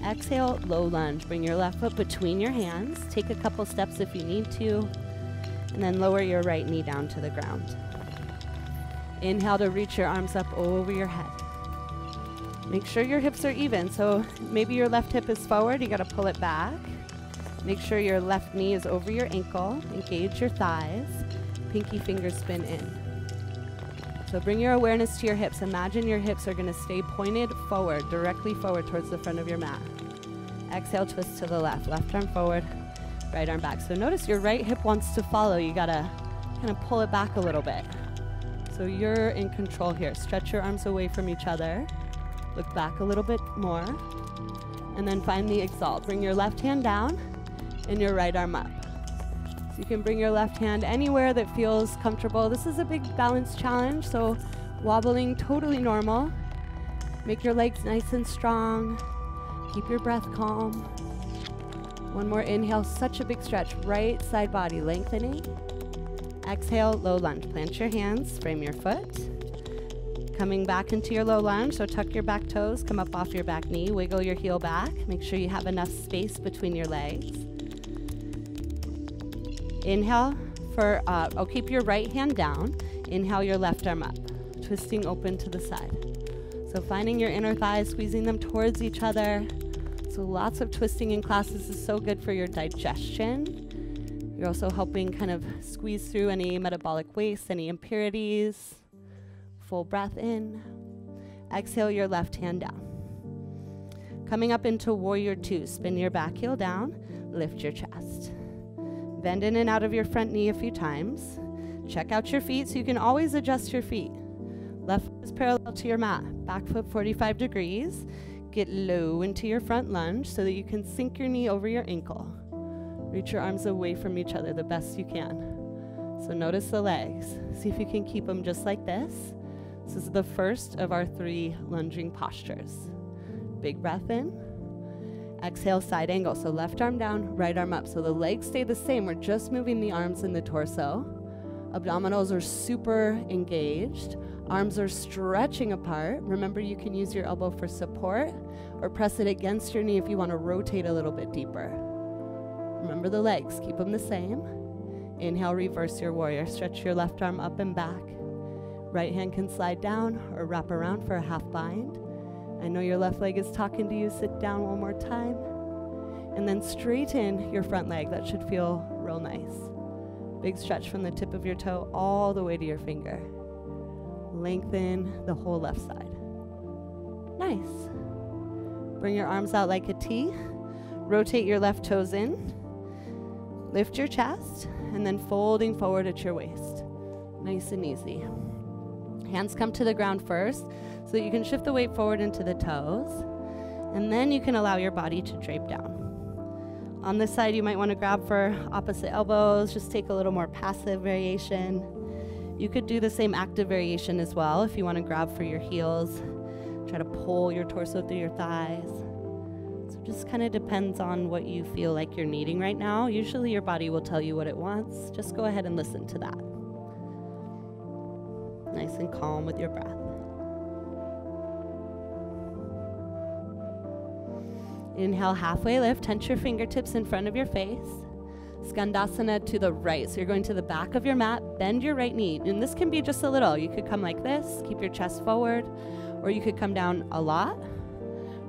Exhale, low lunge. Bring your left foot between your hands. Take a couple steps if you need to. And then lower your right knee down to the ground. Inhale to reach your arms up over your head. Make sure your hips are even. So maybe your left hip is forward. You got to pull it back. Make sure your left knee is over your ankle. Engage your thighs. Pinky fingers spin in. So bring your awareness to your hips. Imagine your hips are going to stay pointed forward, directly forward towards the front of your mat. Exhale, twist to the left. Left arm forward, right arm back. So notice your right hip wants to follow. You got to kind of pull it back a little bit. So you're in control here. Stretch your arms away from each other. Look back a little bit more. And then find the exalt. Bring your left hand down and your right arm up. So you can bring your left hand anywhere that feels comfortable. This is a big balance challenge, so wobbling totally normal. Make your legs nice and strong. Keep your breath calm. One more inhale, such a big stretch. Right side body lengthening. Exhale, low lunge. Plant your hands, frame your foot. Coming back into your low lunge, so tuck your back toes, come up off your back knee, wiggle your heel back. Make sure you have enough space between your legs. Inhale for, keep your right hand down. Inhale your left arm up, twisting open to the side. So finding your inner thighs, squeezing them towards each other. So lots of twisting in classes is so good for your digestion. You're also helping kind of squeeze through any metabolic waste, any impurities. Full breath in. Exhale your left hand down. Coming up into warrior two, spin your back heel down, lift your chest. Bend in and out of your front knee a few times. Check out your feet so you can always adjust your feet. Left foot is parallel to your mat. Back foot 45 degrees. Get low into your front lunge so that you can sink your knee over your ankle. Reach your arms away from each other the best you can. So notice the legs. See if you can keep them just like this. This is the first of our 3 lunging postures. Big breath in. Exhale, side angle. So left arm down, right arm up. So the legs stay the same. We're just moving the arms and the torso. Abdominals are super engaged. Arms are stretching apart. Remember, you can use your elbow for support or press it against your knee if you want to rotate a little bit deeper. Remember the legs. Keep them the same. Inhale, reverse your warrior. Stretch your left arm up and back. Right hand can slide down or wrap around for a half bind. I know your left leg is talking to you. Sit down one more time. And then straighten your front leg. That should feel real nice. Big stretch from the tip of your toe all the way to your finger. Lengthen the whole left side. Nice. Bring your arms out like a T. Rotate your left toes in. Lift your chest. And then folding forward at your waist. Nice and easy. Hands come to the ground first so that you can shift the weight forward into the toes. And then you can allow your body to drape down. On this side, you might want to grab for opposite elbows. Just take a little more passive variation. You could do the same active variation as well if you want to grab for your heels. Try to pull your torso through your thighs. So it just kind of depends on what you feel like you're needing right now. Usually your body will tell you what it wants. Just go ahead and listen to that. Nice and calm with your breath. Inhale, halfway lift. Tense your fingertips in front of your face. Skandasana to the right. So you're going to the back of your mat. Bend your right knee. And this can be just a little. You could come like this. Keep your chest forward. Or you could come down a lot.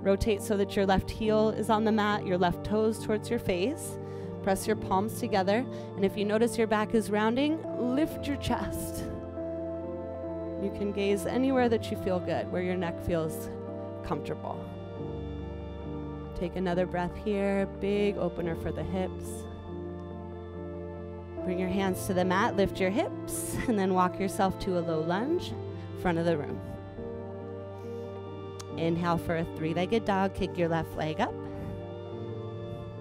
Rotate so that your left heel is on the mat. Your left toes towards your face. Press your palms together. And if you notice your back is rounding, lift your chest. You can gaze anywhere that you feel good, where your neck feels comfortable. Take another breath here. Big opener for the hips. Bring your hands to the mat, lift your hips, and then walk yourself to a low lunge, front of the room. Inhale for a three-legged dog. Kick your left leg up.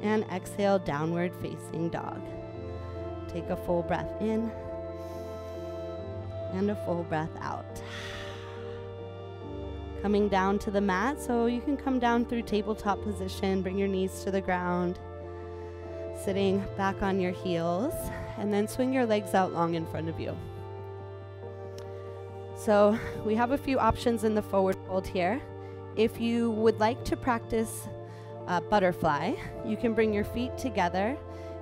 And exhale, downward facing dog. Take a full breath in and a full breath out. Coming down to the mat, so you can come down through tabletop position, bring your knees to the ground, sitting back on your heels, and then swing your legs out long in front of you. So we have a few options in the forward fold here. If you would like to practice butterfly, you can bring your feet together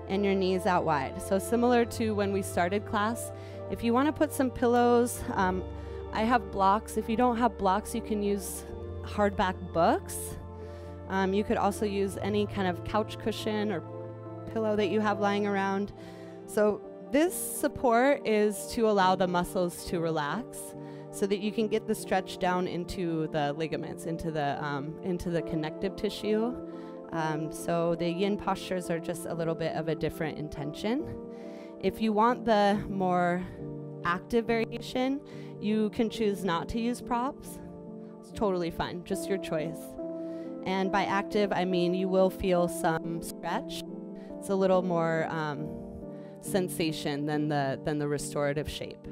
and your knees out wide. So similar to when we started class, if you want to put some pillows, I have blocks. If you don't have blocks, you can use hardback books. You could also use any kind of couch cushion or pillow that you have lying around. So this support is to allow the muscles to relax so that you can get the stretch down into the ligaments, into the connective tissue. So the yin postures are just a little bit of a different intention. If you want the more active variation, you can choose not to use props. It's totally fine, just your choice. And by active, I mean you will feel some stretch. It's a little more sensation than the restorative shape.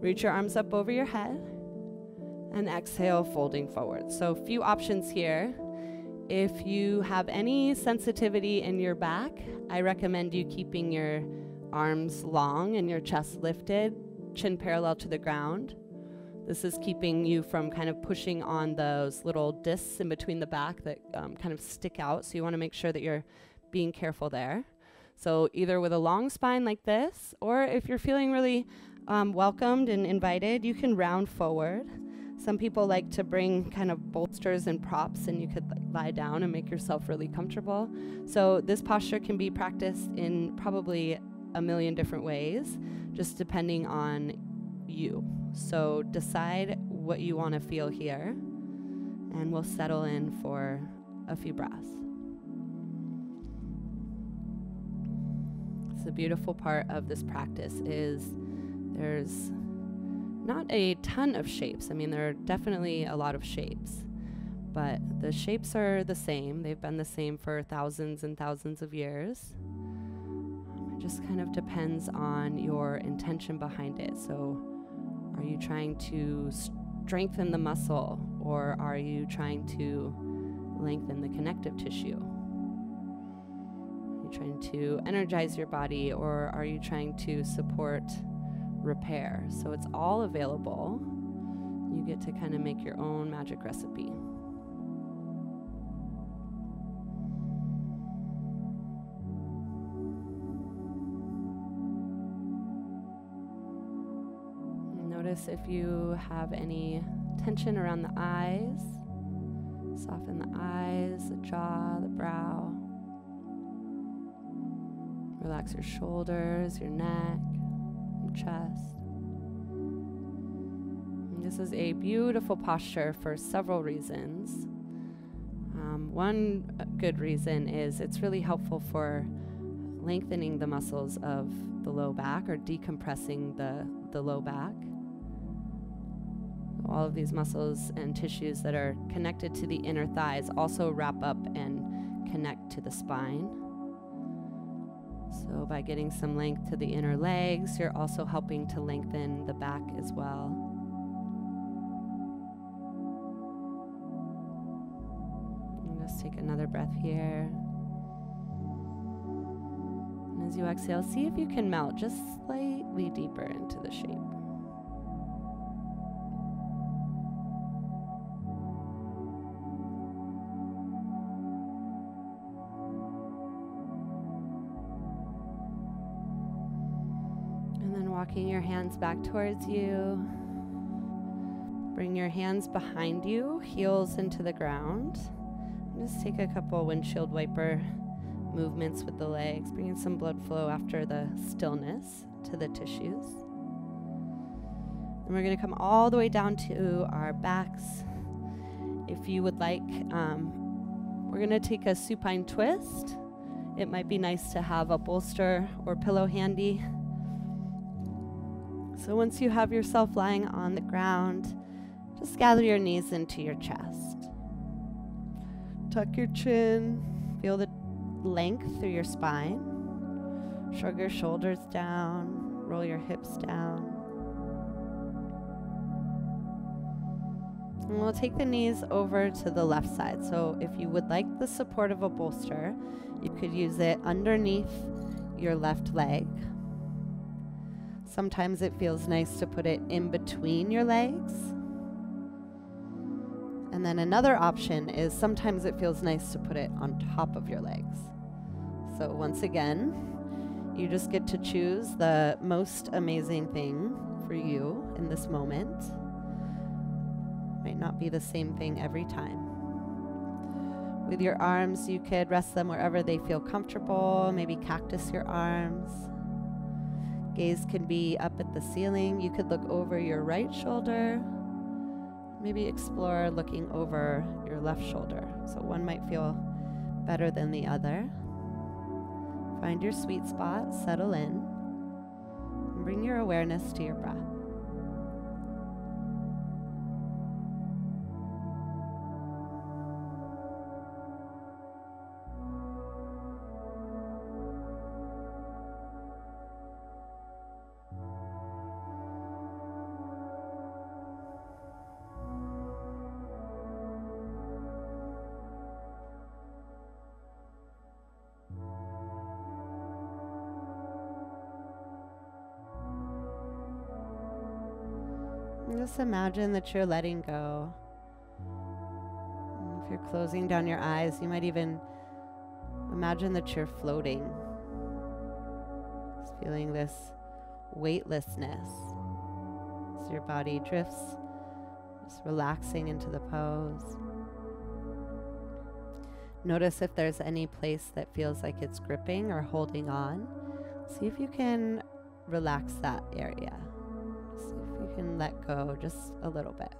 Reach your arms up over your head and exhale, folding forward. So a few options here. If you have any sensitivity in your back, I recommend you keeping your arms long and your chest lifted, chin parallel to the ground. This is keeping you from kind of pushing on those little discs in between the back that kind of stick out. So you want to make sure that you're being careful there. So either with a long spine like this, or if you're feeling really welcomed and invited, you can round forward. Some people like to bring kind of bolsters and props, and you could lie down and make yourself really comfortable. So this posture can be practiced in probably a million different ways, just depending on you. So decide what you want to feel here, and we'll settle in for a few breaths. So the beautiful part of this practice is there's not a ton of shapes. I mean, there are definitely a lot of shapes, but the shapes are the same. They've been the same for thousands and thousands of years. It just kind of depends on your intention behind it. So are you trying to strengthen the muscle, or are you trying to lengthen the connective tissue? Are you trying to energize your body, or are you trying to support repair? So it's all available. You get to kind of make your own magic recipe. Notice if you have any tension around the eyes. Soften the eyes, the jaw, the brow. Relax your shoulders, your neck, your chest. And this is a beautiful posture for several reasons. One good reason is it's really helpful for lengthening the muscles of the low back, or decompressing the low back. All of these muscles and tissues that are connected to the inner thighs also wrap up and connect to the spine. So by getting some length to the inner legs, you're also helping to lengthen the back as well. And just take another breath here. And as you exhale, see if you can melt just slightly deeper into the shape. Walking your hands back towards you. Bring your hands behind you, heels into the ground. And just take a couple windshield wiper movements with the legs, bringing some blood flow after the stillness to the tissues. And we're going to come all the way down to our backs. If you would like, we're going to take a supine twist. It might be nice to have a bolster or pillow handy. So once you have yourself lying on the ground, just gather your knees into your chest. Tuck your chin. Feel the length through your spine. Shrug your shoulders down. Roll your hips down. And we'll take the knees over to the left side. So if you would like the support of a bolster, you could use it underneath your left leg. Sometimes it feels nice to put it in between your legs. And then another option is sometimes it feels nice to put it on top of your legs. So once again, you just get to choose the most amazing thing for you in this moment. Might not be the same thing every time. With your arms, you could rest them wherever they feel comfortable. Maybe cactus your arms. Gaze can be up at the ceiling. You could look over your right shoulder. Maybe explore looking over your left shoulder. So one might feel better than the other. Find your sweet spot, settle in, and bring your awareness to your breath. Just imagine that you're letting go. If you're closing down your eyes, you might even imagine that you're floating. Just feeling this weightlessness as your body drifts, just relaxing into the pose. Notice if there's any place that feels like it's gripping or holding on. See if you can relax that area. See if you can let go just a little bit.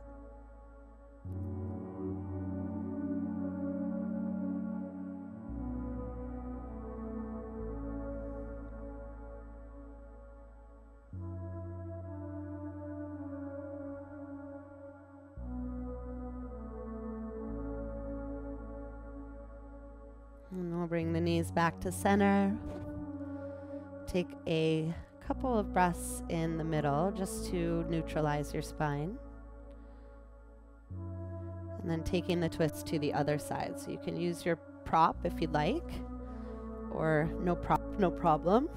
And we'll bring the knees back to center. Take a couple of breaths in the middle just to neutralize your spine. And then taking the twist to the other side. So you can use your prop if you'd like, or no prop, no problem.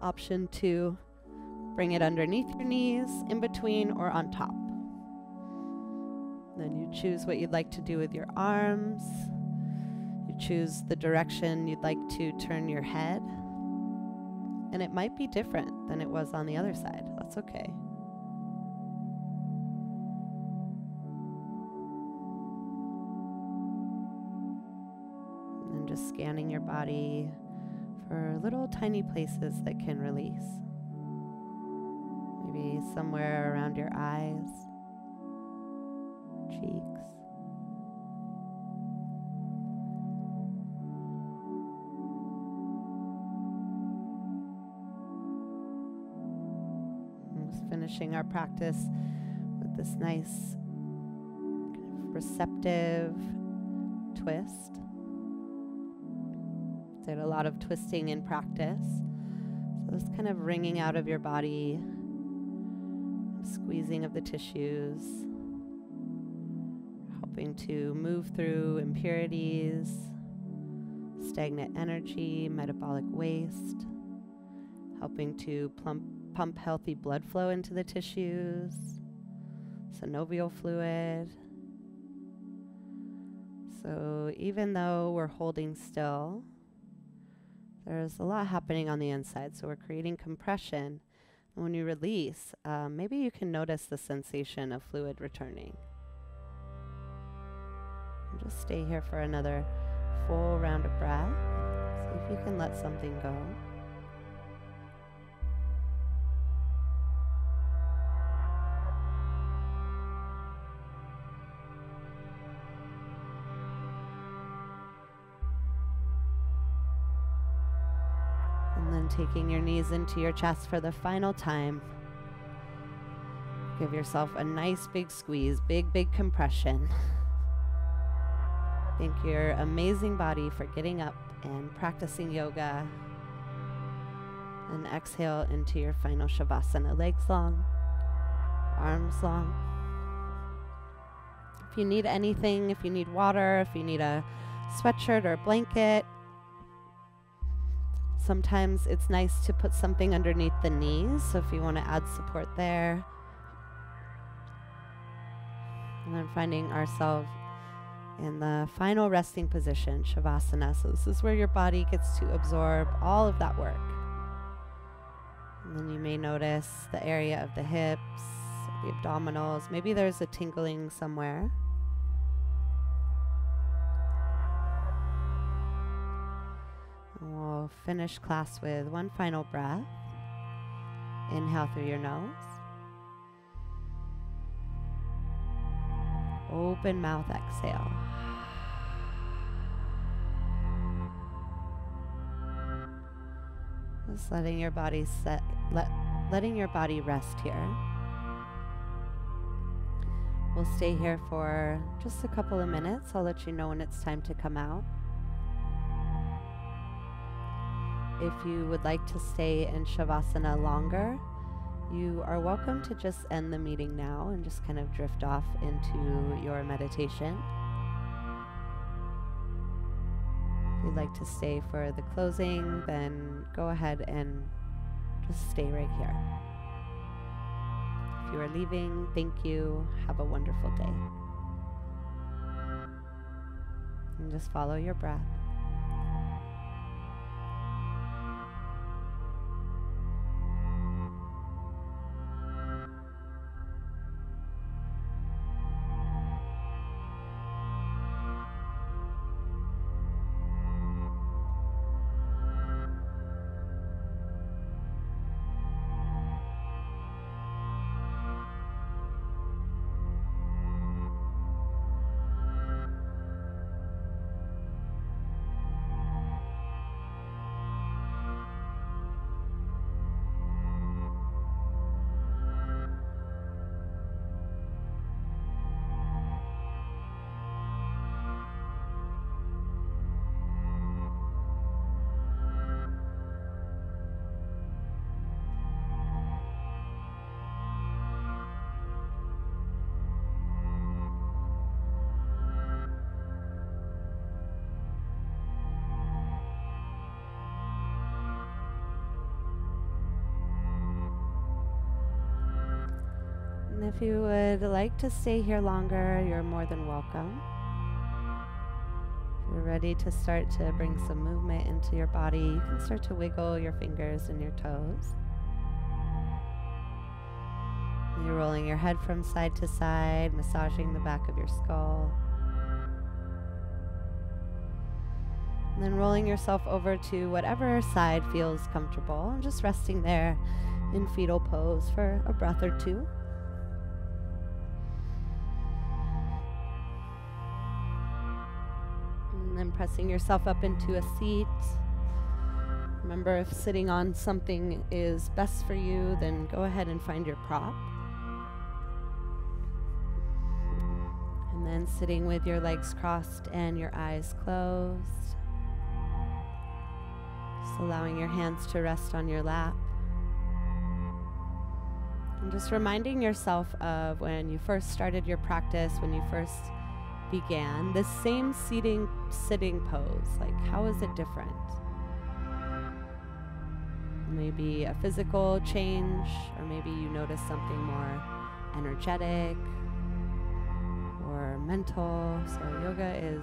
Option 2, bring it underneath your knees, in between, or on top. Then you choose what you'd like to do with your arms. You choose the direction you'd like to turn your head. And it might be different than it was on the other side. That's okay. And then just scanning your body for little tiny places that can release. Maybe somewhere around your eyes, cheeks. Finishing our practice with this nice kind of receptive twist. Did a lot of twisting in practice. So this kind of wringing out of your body, squeezing of the tissues, helping to move through impurities, stagnant energy, metabolic waste, helping to pump healthy blood flow into the tissues, synovial fluid. So even though we're holding still, there's a lot happening on the inside. So we're creating compression. And when you release, maybe you can notice the sensation of fluid returning. And just stay here for another full round of breath. See if you can let something go. Taking your knees into your chest for the final time. Give yourself a nice big squeeze, big compression. Thank your amazing body for getting up and practicing yoga. And exhale into your final Shavasana. Legs long, arms long. If you need anything, if you need water, if you need a sweatshirt or a blanket, sometimes it's nice to put something underneath the knees. So if you want to add support there. And then finding ourselves in the final resting position, Shavasana. So this is where your body gets to absorb all of that work. And then you may notice the area of the hips, the abdominals. Maybe there's a tingling somewhere. And we'll finish class with one final breath. Inhale through your nose. Open mouth, exhale. Just letting your body letting your body rest here. We'll stay here for just a couple of minutes. I'll let you know when it's time to come out. If you would like to stay in Shavasana longer, you are welcome to just end the meeting now and just kind of drift off into your meditation. If you'd like to stay for the closing, then go ahead and just stay right here. If you are leaving, thank you. Have a wonderful day. And just follow your breath. And if you would like to stay here longer, you're more than welcome. If you're ready to start to bring some movement into your body, you can start to wiggle your fingers and your toes. You're rolling your head from side to side, massaging the back of your skull. And then rolling yourself over to whatever side feels comfortable, and just resting there in fetal pose for a breath or two. And then pressing yourself up into a seat. Remember, if sitting on something is best for you, then go ahead and find your prop. And then sitting with your legs crossed and your eyes closed. Just allowing your hands to rest on your lap. And just reminding yourself of when you first started your practice, when you first began, this same sitting pose. Like, how is it different? Maybe a physical change, or maybe you notice something more energetic or mental. So yoga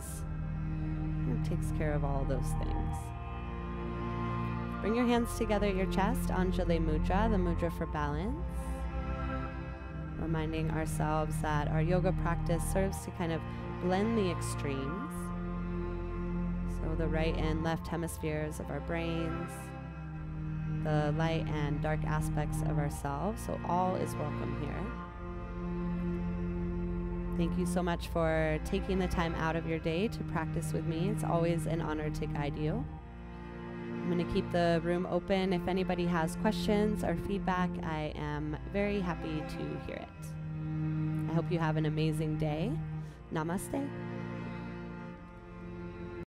takes care of all those things. Bring your hands together at your chest, Anjali Mudra, the mudra for balance. Reminding ourselves that our yoga practice serves to kind of blend the extremes. So the right and left hemispheres of our brains, the light and dark aspects of ourselves. So all is welcome here. Thank you so much for taking the time out of your day to practice with me. It's always an honor to guide you. I'm going to keep the room open. If anybody has questions or feedback, I am very happy to hear it. I hope you have an amazing day. Namaste.